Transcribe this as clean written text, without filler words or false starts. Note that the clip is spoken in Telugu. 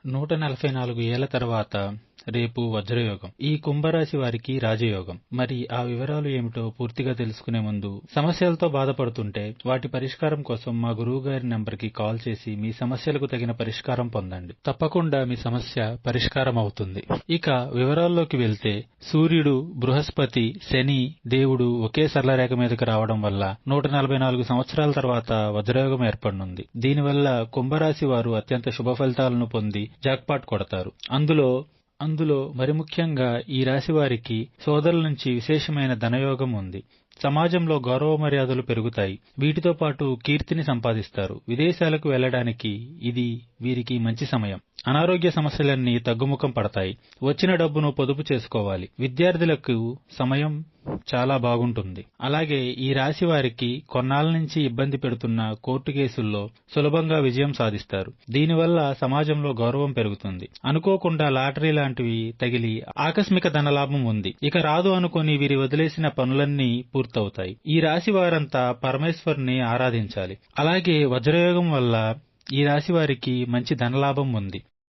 144 ఏళ్ల తర్వాత రేపు వజ్రయోగం. ఈ కుంభరాశి వారికి రాజయోగం. మరి ఆ వివరాలు ఏమిటో పూర్తిగా తెలుసుకునే ముందు, సమస్యలతో బాధపడుతుంటే వాటి పరిష్కారం కోసం మా గురువుగారి నంబర్కి కాల్ చేసి మీ సమస్యలకు తగిన పరిష్కారం పొందండి. తప్పకుండా మీ సమస్య పరిష్కారం అవుతుంది. ఇక వివరాల్లోకి వెళ్తే, సూర్యుడు, బృహస్పతి, శని, దేవుడు ఒకే సరళరేఖ మీదకి రావడం వల్ల 144 సంవత్సరాల తర్వాత వజ్రయోగం ఏర్పడనుంది. దీనివల్ల కుంభరాశి వారు అత్యంత శుభ ఫలితాలను పొంది జాక్పాట్ కొడతారు. అందులో మరి ముఖ్యంగా ఈ రాశి వారికి సోదరుల నుంచి విశేషమైన ధనయోగం ఉంది. సమాజంలో గౌరవ మర్యాదలు పెరుగుతాయి. వీటితో పాటు కీర్తిని సంపాదిస్తారు. విదేశాలకు వెళ్లడానికి ఇది వీరికి మంచి సమయం. అనారోగ్య సమస్యలన్నీ తగ్గుముఖం పడతాయి. వచ్చిన డబ్బును పొదుపు చేసుకోవాలి. విద్యార్థులకు సమయం చాలా బాగుంటుంది. అలాగే ఈ రాశి వారికి కొన్నాళ్ల నుంచి ఇబ్బంది పెడుతున్న కోర్టు కేసుల్లో సులభంగా విజయం సాధిస్తారు. దీనివల్ల సమాజంలో గౌరవం పెరుగుతుంది. అనుకోకుండా లాటరీ లాంటివి తగిలి ఆకస్మిక ధనలాభం ఉంది. ఇక రాదు అనుకుని వీరి వదిలేసిన పనులన్నీ పూర్తవుతాయి. ఈ రాశి వారంతా పరమేశ్వరుని ఆరాధించాలి. అలాగే వజ్రయోగం వల్ల ఈ రాశి వారికి మంచి ధనలాభం ఉంది.